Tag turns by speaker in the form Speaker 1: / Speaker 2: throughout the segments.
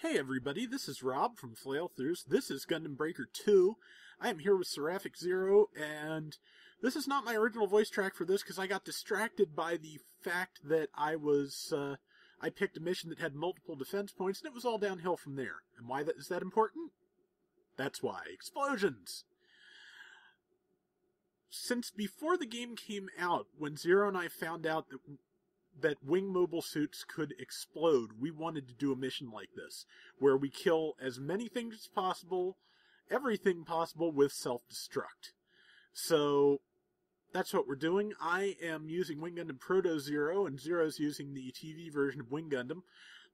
Speaker 1: Hey everybody, this is Rob from Flailthroughs. This is Gundam Breaker 2. I am here with Zer0, and this is not my original voice track for this because I got distracted by the fact that I picked a mission that had multiple defense points, and it was all downhill from there. And why is that important? That's why. Explosions! Since before the game came out, when Zer0 and I found out that wing mobile suits could explode, we wanted to do a mission like this, where we kill as many things as possible, everything possible, with self-destruct. So, that's what we're doing. I am using Wing Gundam Proto Zer0, and Zero's using the TV version of Wing Gundam.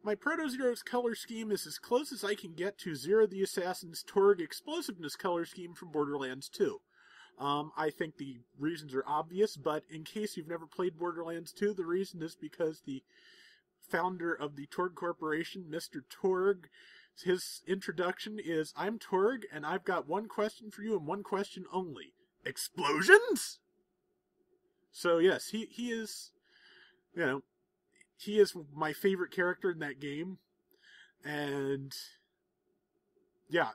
Speaker 1: My Proto Zero's color scheme is as close as I can get to Zer0 the Assassin's Torg explosiveness color scheme from Borderlands 2. I think the reasons are obvious, but in case you've never played Borderlands 2, the reason is because the founder of the Torg Corporation, Mr. Torg, his introduction is, "I'm Torg, and I've got one question for you, and one question only. Explosions?" So yes, he is, he is my favorite character in that game, and yeah,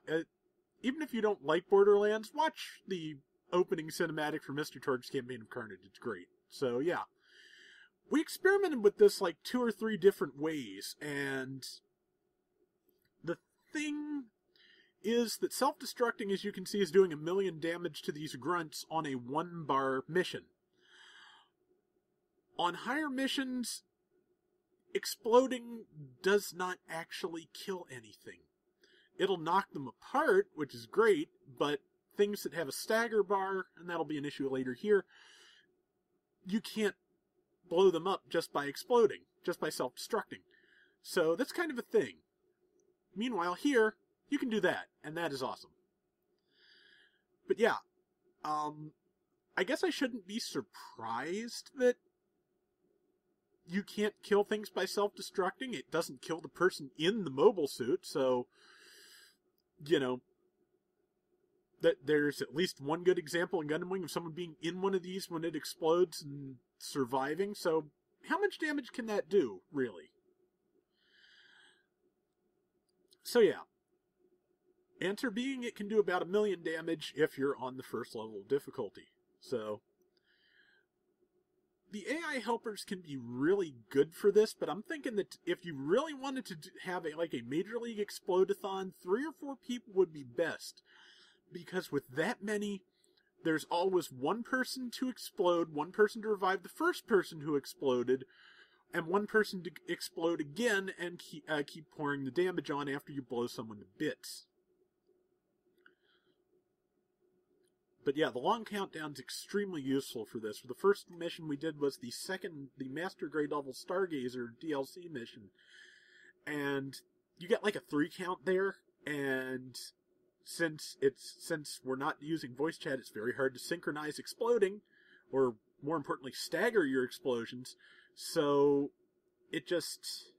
Speaker 1: even if you don't like Borderlands, watch the opening cinematic for Mr. Torg's Campaign of Carnage. It's great. So, yeah. We experimented with this like 2 or 3 different ways, and the thing is that self-destructing, as you can see, is doing 1,000,000 damage to these grunts on a 1-bar mission. On higher missions, exploding does not actually kill anything. It'll knock them apart, which is great, but things that have a stagger bar, and that'll be an issue later here, you can't blow them up just by exploding, just by self-destructing. So that's kind of a thing. Meanwhile, here, you can do that, and that is awesome. But yeah, I guess I shouldn't be surprised that you can't kill things by self-destructing. It doesn't kill the person in the mobile suit, so, that there's at least one good example in Gundam Wing of someone being in one of these when it explodes and surviving. So how much damage can that do, really? So yeah. Answer being, it can do about 1,000,000 damage if you're on the first level of difficulty. So the AI helpers can be really good for this, but I'm thinking that if you really wanted to have a Major League Explode-a-thon, 3 or 4 people would be best. Because with that many, there's always one person to explode, one person to revive the first person who exploded, and one person to explode again and keep pouring the damage on after you blow someone to bits. But yeah, the long countdown's extremely useful for this. The first mission we did was the Master Grade Level Stargazer DLC mission. And you get like a 3 count there, and since we're not using voice chat, it's very hard to synchronize exploding, or more importantly, stagger your explosions. So it just,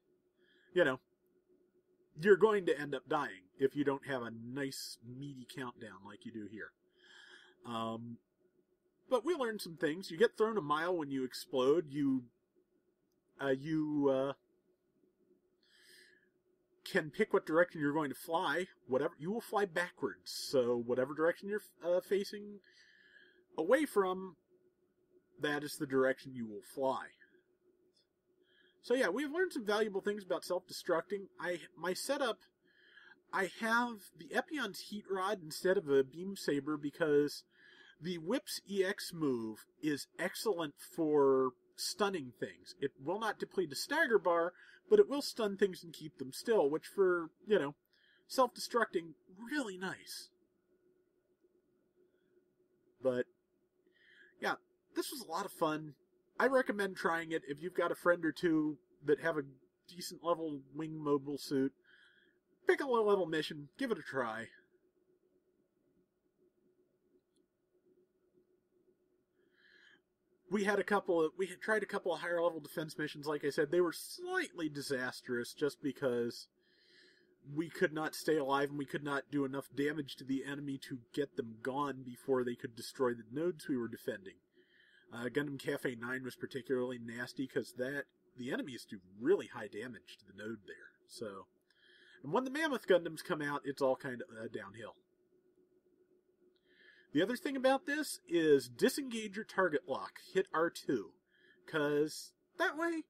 Speaker 1: you're going to end up dying if you don't have a nice meaty countdown like you do here. But we learned some things. You get thrown a mile when you explode. You can pick what direction you're going to fly. You will fly backwards. So whatever direction you're facing away from, that is the direction you will fly. So yeah, we've learned some valuable things about self-destructing. My setup, I have the Epion's heat rod instead of a beam saber because the Whip's EX move is excellent for stunning things. It will not deplete a stagger bar, but it will stun things and keep them still, which for, self-destructing, really nice. But, yeah, this was a lot of fun. I recommend trying it if you've got a friend or two that have a decent level wing mobile suit. Pick a low-level mission, give it a try. We had tried a couple of higher level defense missions, like I said. They were slightly disastrous just because we could not stay alive and we could not do enough damage to the enemy to get them gone before they could destroy the nodes we were defending. Gundam Cafe 9 was particularly nasty because the enemies do really high damage to the node there. So And when the Mammoth Gundams come out, it's all kind of downhill. The other thing about this is disengage your target lock. Hit R2. Because that way,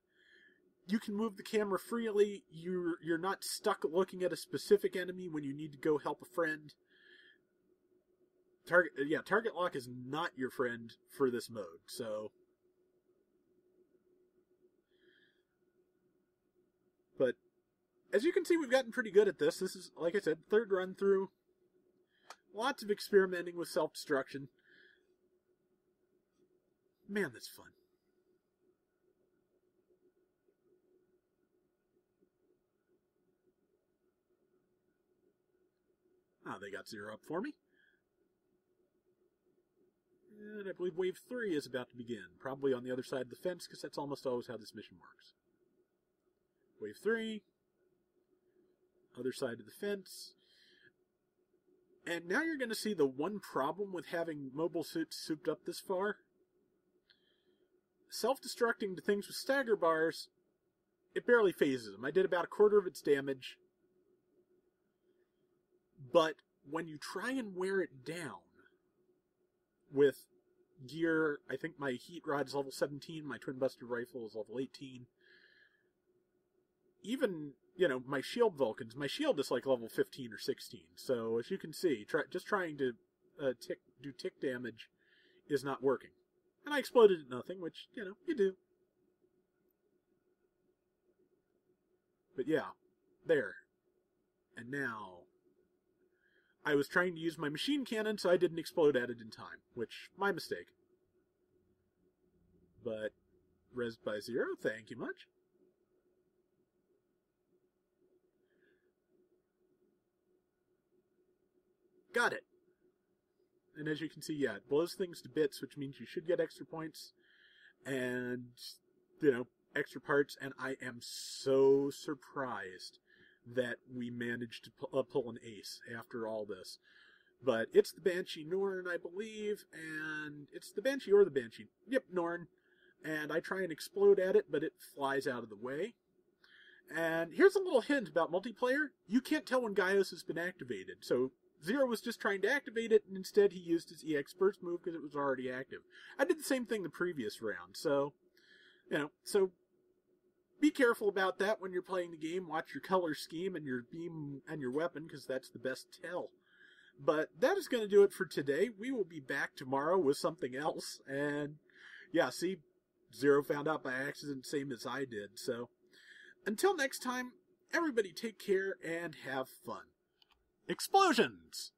Speaker 1: you can move the camera freely. You're not stuck looking at a specific enemy when you need to go help a friend. Target lock is not your friend for this mode, so... But, as you can see, we've gotten pretty good at this. This is, like I said, third run through. Lots of experimenting with self-destruction. Man, that's fun. Ah, they got Zer0 up for me. And I believe Wave 3 is about to begin. Probably on the other side of the fence, because that's almost always how this mission works. Wave 3. Other side of the fence. And now you're going to see the one problem with having mobile suits souped up this far. Self-destructing to things with stagger bars, it barely phases them. I did about a quarter of its damage. But when you try and wear it down with gear, I think my heat rod is level 17, my twin buster rifle is level 18. Even, my shield Vulcans, my shield is like level 15 or 16. So, as you can see, just trying to do tick damage is not working. And I exploded at nothing, which, you do. But yeah, there. And now, I was trying to use my machine cannon, so I didn't explode at it in time, which, my mistake. But, resed by Zer0, thank you much. Got it. And as you can see, yeah, it blows things to bits, which means you should get extra points and, extra parts. And I am so surprised that we managed to pull an ace after all this. But it's the Banshee Norn, I believe, and it's the Banshee or the Banshee. Yep, Norn. And I try and explode at it, but it flies out of the way. And here's a little hint about multiplayer. You can't tell when Gaius has been activated, so Zer0 was just trying to activate it, and instead he used his EX burst move because it was already active. I did the same thing the previous round, so, so be careful about that when you're playing the game. Watch your color scheme and your beam and your weapon, because that's the best tell. But that is going to do it for today. We will be back tomorrow with something else, and yeah, see, Zer0 found out by accident, same as I did, so until next time, everybody take care and have fun. Explosions!